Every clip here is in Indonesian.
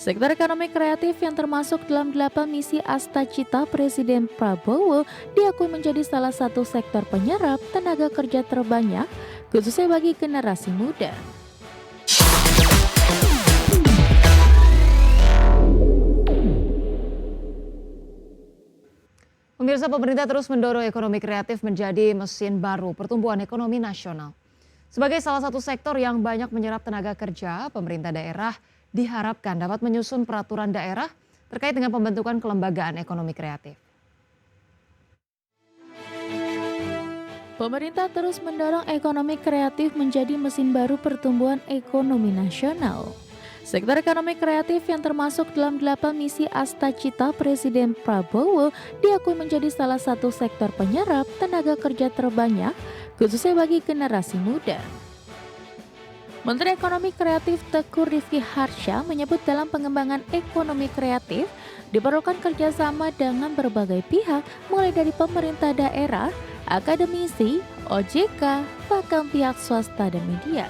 Sektor ekonomi kreatif yang termasuk dalam 8 misi Astacita Presiden Prabowo diakui menjadi salah satu sektor penyerap tenaga kerja terbanyak, khususnya bagi generasi muda. Pemirsa, pemerintah terus mendorong ekonomi kreatif menjadi mesin baru pertumbuhan ekonomi nasional. Sebagai salah satu sektor yang banyak menyerap tenaga kerja, pemerintah daerah diharapkan dapat menyusun peraturan daerah terkait dengan pembentukan kelembagaan ekonomi kreatif. Pemerintah terus mendorong ekonomi kreatif menjadi mesin baru pertumbuhan ekonomi nasional. Sektor ekonomi kreatif yang termasuk dalam 8 misi Astacita Presiden Prabowo diakui menjadi salah satu sektor penyerap tenaga kerja terbanyak, khususnya bagi generasi muda. Menteri Ekonomi Kreatif Teuku Rizky Harsha menyebut dalam pengembangan ekonomi kreatif diperlukan kerjasama dengan berbagai pihak, mulai dari pemerintah daerah, akademisi, OJK, bahkan pihak swasta dan media.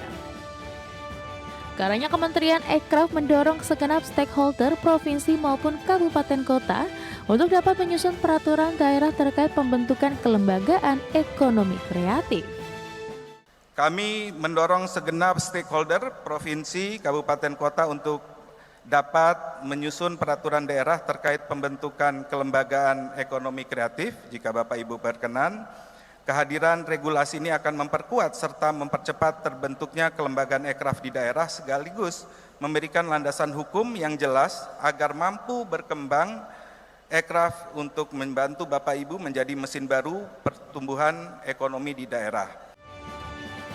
Karena Kementerian Ekraf mendorong segenap stakeholder provinsi maupun kabupaten kota untuk dapat menyusun peraturan daerah terkait pembentukan kelembagaan ekonomi kreatif. Kami mendorong segenap stakeholder provinsi, kabupaten kota untuk dapat menyusun peraturan daerah terkait pembentukan kelembagaan ekonomi kreatif. Jika Bapak Ibu berkenan, kehadiran regulasi ini akan memperkuat serta mempercepat terbentuknya kelembagaan ekraf di daerah, sekaligus memberikan landasan hukum yang jelas agar mampu berkembang ekraf untuk membantu Bapak Ibu menjadi mesin baru pertumbuhan ekonomi di daerah.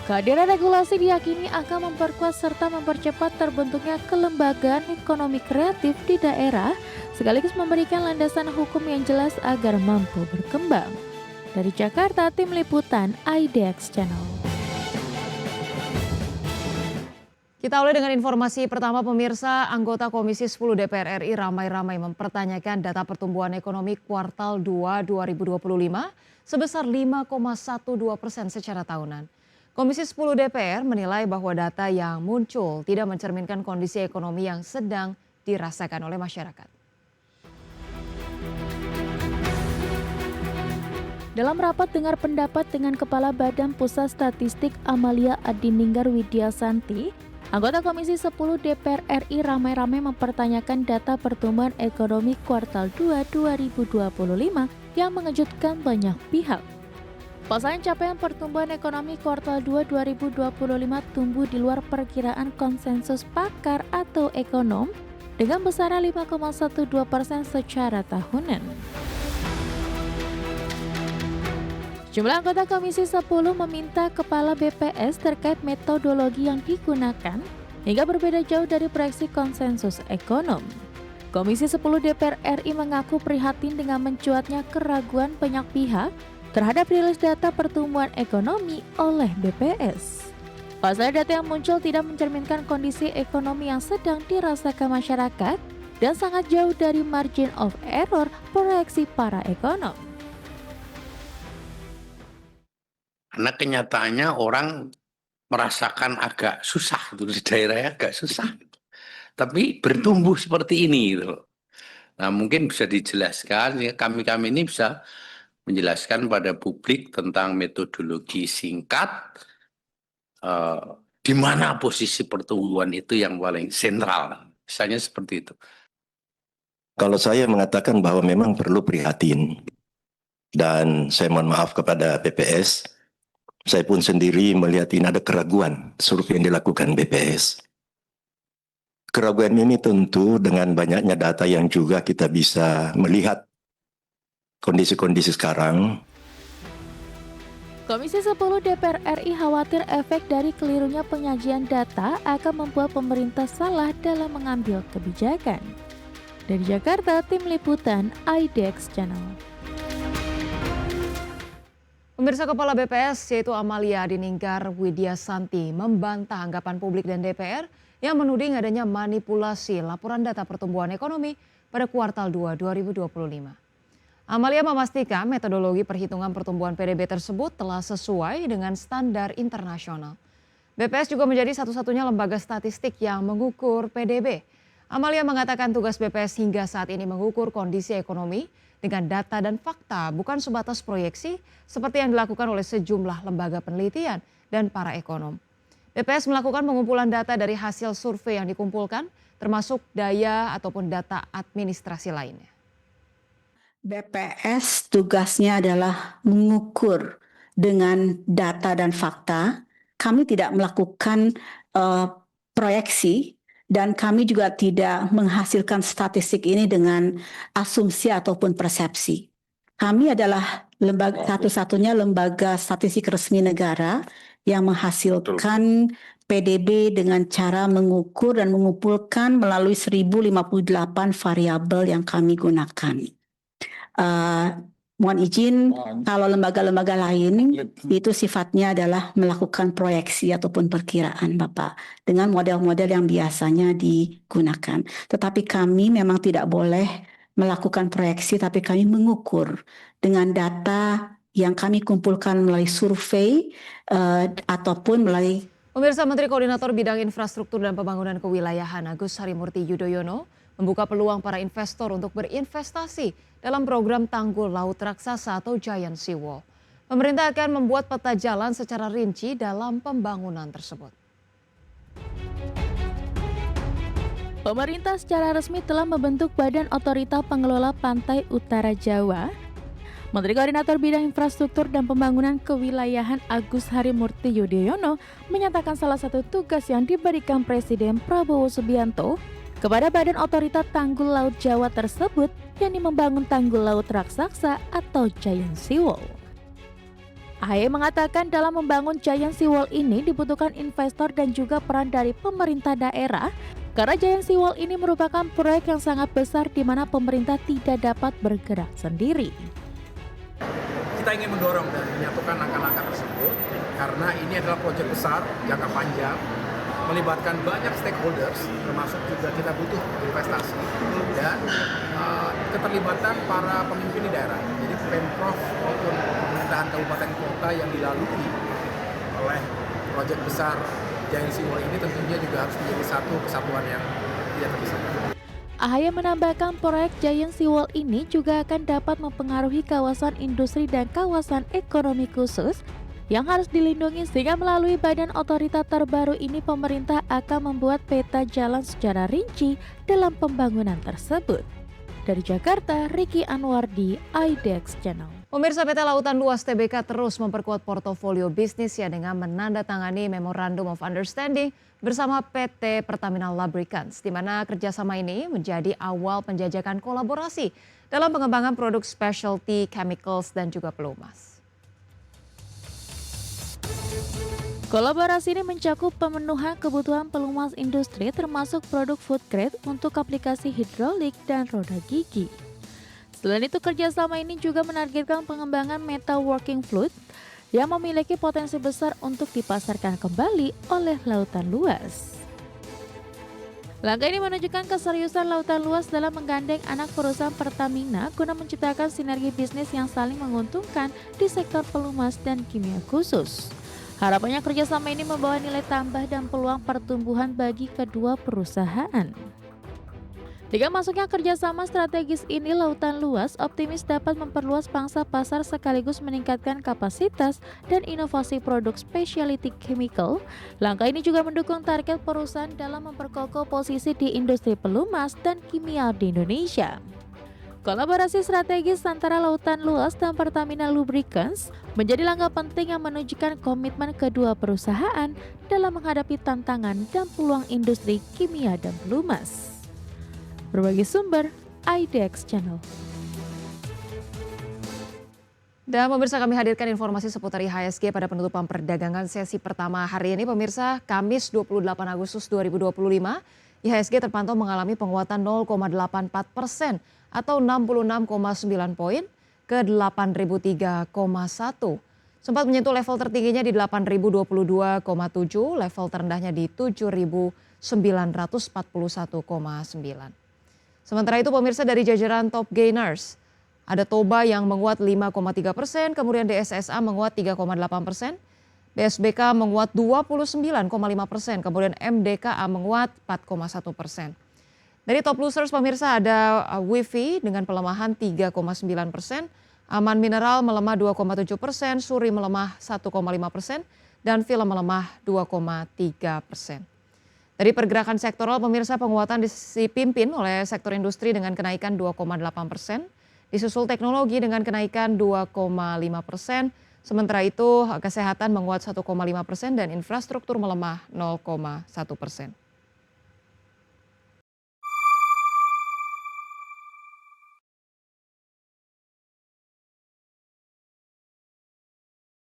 Kehadiran regulasi diyakini akan memperkuat serta mempercepat terbentuknya kelembagaan ekonomi kreatif di daerah, sekaligus memberikan landasan hukum yang jelas agar mampu berkembang. Dari Jakarta, Tim Liputan IDX Channel. Kita awali dengan informasi pertama, pemirsa. Anggota Komisi 10 DPR RI ramai-ramai mempertanyakan data pertumbuhan ekonomi kuartal 2 2025 sebesar 5,12% secara tahunan. Komisi 10 DPR menilai bahwa data yang muncul tidak mencerminkan kondisi ekonomi yang sedang dirasakan oleh masyarakat. Dalam rapat dengar pendapat dengan Kepala Badan Pusat Statistik Amalia Adininggar Widyasanti, anggota Komisi 10 DPR RI ramai-ramai mempertanyakan data pertumbuhan ekonomi kuartal 2 2025 yang mengejutkan banyak pihak. Pasalnya capaian pertumbuhan ekonomi kuartal 2 2025 tumbuh di luar perkiraan konsensus pakar atau ekonom dengan besaran 5,12% secara tahunan. Jumlah anggota Komisi 10 meminta Kepala BPS terkait metodologi yang digunakan hingga berbeda jauh dari proyeksi konsensus ekonom. Komisi 10 DPR RI mengaku prihatin dengan mencuatnya keraguan banyak pihak terhadap rilis data pertumbuhan ekonomi oleh BPS. Pasalnya data yang muncul tidak mencerminkan kondisi ekonomi yang sedang dirasakan masyarakat dan sangat jauh dari margin of error proyeksi para ekonom. Karena kenyataannya orang merasakan agak susah, di daerahnya agak susah. Tapi bertumbuh seperti ini gitu loh. Nah, mungkin bisa dijelaskan, ya kami ini bisa menjelaskan pada publik tentang metodologi singkat, di mana posisi pertumbuhan itu yang paling sentral, misalnya seperti itu. Kalau saya mengatakan bahwa memang perlu prihatin, dan saya mohon maaf kepada BPS, saya pun sendiri melihat ini ada keraguan survei yang dilakukan BPS. Keraguan ini tentu dengan banyaknya data yang juga kita bisa melihat kondisi-kondisi sekarang. Komisi 10 DPR RI khawatir efek dari kelirunya penyajian data akan membuat pemerintah salah dalam mengambil kebijakan. Dari Jakarta, Tim Liputan IDX Channel. Pemirsa, Kepala BPS yaitu Amalia Adininggar Widyasanti membantah anggapan publik dan DPR yang menuding adanya manipulasi laporan data pertumbuhan ekonomi pada kuartal 2 2025. Amalia memastikan metodologi perhitungan pertumbuhan PDB tersebut telah sesuai dengan standar internasional. BPS juga menjadi satu-satunya lembaga statistik yang mengukur PDB. Amalia mengatakan tugas BPS hingga saat ini mengukur kondisi ekonomi dengan data dan fakta, bukan sebatas proyeksi seperti yang dilakukan oleh sejumlah lembaga penelitian dan para ekonom. BPS melakukan pengumpulan data dari hasil survei yang dikumpulkan, termasuk daya ataupun data administrasi lainnya. BPS tugasnya adalah mengukur dengan data dan fakta. Kami tidak melakukan proyeksi dan kami juga tidak menghasilkan statistik ini dengan asumsi ataupun persepsi. Kami adalah satu-satunya lembaga statistik resmi negara yang menghasilkan PDB dengan cara mengukur dan mengumpulkan melalui 1058 variabel yang kami gunakan. Mohon izin, kalau lembaga-lembaga lain itu sifatnya adalah melakukan proyeksi ataupun perkiraan, Bapak, dengan model-model yang biasanya digunakan. Tetapi kami memang tidak boleh melakukan proyeksi, tapi kami mengukur dengan data yang kami kumpulkan melalui survei ataupun melalui. Pemirsa, Menteri Koordinator Bidang Infrastruktur dan Pembangunan Kewilayahan Agus Harimurti Yudhoyono membuka peluang para investor untuk berinvestasi dalam program Tanggul Laut Raksasa atau Giant Seawall. Pemerintah akan membuat peta jalan secara rinci dalam pembangunan tersebut. Pemerintah secara resmi telah membentuk Badan Otorita Pengelola Pantai Utara Jawa. Menteri Koordinator Bidang Infrastruktur dan Pembangunan Kewilayahan Agus Harimurti Yudhoyono menyatakan salah satu tugas yang diberikan Presiden Prabowo Subianto kepada Badan Otorita Tanggul Laut Jawa tersebut, yakni membangun tanggul laut raksasa atau Giant Seawall. AHY mengatakan dalam membangun Giant Seawall ini dibutuhkan investor dan juga peran dari pemerintah daerah, karena Giant Seawall ini merupakan proyek yang sangat besar di mana pemerintah tidak dapat bergerak sendiri. Kita ingin mendorong dan menyatukan langkah-langkah tersebut karena ini adalah proyek besar, jangka panjang, melibatkan banyak stakeholders, termasuk juga kita butuh investasi dan keterlibatan para pemimpin di daerah. Jadi Pemprov maupun pemerintahan kabupaten kota yang dilalui oleh proyek besar Giant Seawall ini tentunya juga harus menjadi satu kesatuan yang tidak terpisahkan. AHY menambahkan proyek Giant Seawall ini juga akan dapat mempengaruhi kawasan industri dan kawasan ekonomi khusus yang harus dilindungi, sehingga melalui badan otorita terbaru ini pemerintah akan membuat peta jalan secara rinci dalam pembangunan tersebut. Dari Jakarta, Ricky Anwardi, IDX Channel. Pemirsa, PT Lautan Luas Tbk terus memperkuat portofolio bisnisnya dengan menandatangani Memorandum of Understanding bersama PT Pertamina Lubricants, di mana kerjasama ini menjadi awal penjajakan kolaborasi dalam pengembangan produk specialty chemicals dan juga pelumas. Kolaborasi ini mencakup pemenuhan kebutuhan pelumas industri termasuk produk food grade untuk aplikasi hidrolik dan roda gigi. Selain itu, kerjasama ini juga menargetkan pengembangan metal working fluid yang memiliki potensi besar untuk dipasarkan kembali oleh Lautan Luas. Langkah ini menunjukkan keseriusan Lautan Luas dalam menggandeng anak perusahaan Pertamina guna menciptakan sinergi bisnis yang saling menguntungkan di sektor pelumas dan kimia khusus. Harapannya kerjasama ini membawa nilai tambah dan peluang pertumbuhan bagi kedua perusahaan. Dengan masuknya kerjasama strategis ini, Lautan Luas optimis dapat memperluas pangsa pasar sekaligus meningkatkan kapasitas dan inovasi produk specialty chemical. Langkah ini juga mendukung target perusahaan dalam memperkokoh posisi di industri pelumas dan kimia di Indonesia. Kolaborasi strategis antara Lautan Luas dan Pertamina Lubricants menjadi langkah penting yang menunjukkan komitmen kedua perusahaan dalam menghadapi tantangan dan peluang industri kimia dan pelumas. Berbagai sumber, IDX Channel. Dan pemirsa, kami hadirkan informasi seputar IHSG pada penutupan perdagangan sesi pertama hari ini. Pemirsa, Kamis 28 Agustus 2025, IHSG terpantau mengalami penguatan 0,84% atau 66,9 poin ke 8.003,1. Sempat menyentuh level tertingginya di 8.022,7, level terendahnya di 7.941,9. Sementara itu pemirsa, dari jajaran top gainers, ada Toba yang menguat 5,3%, kemudian DSSA menguat 3,8%, BSBK menguat 29,5%, kemudian MDKA menguat 4,1%. Dari top losers pemirsa ada Wifi dengan pelemahan 3,9%, Aman Mineral melemah 2,7%, Suri melemah 1,5%, dan Film melemah 2,3%. Dari pergerakan sektoral pemirsa, penguatan dipimpin oleh sektor industri dengan kenaikan 2,8%, disusul teknologi dengan kenaikan 2,5%, sementara itu kesehatan menguat 1,5% dan infrastruktur melemah 0,1%.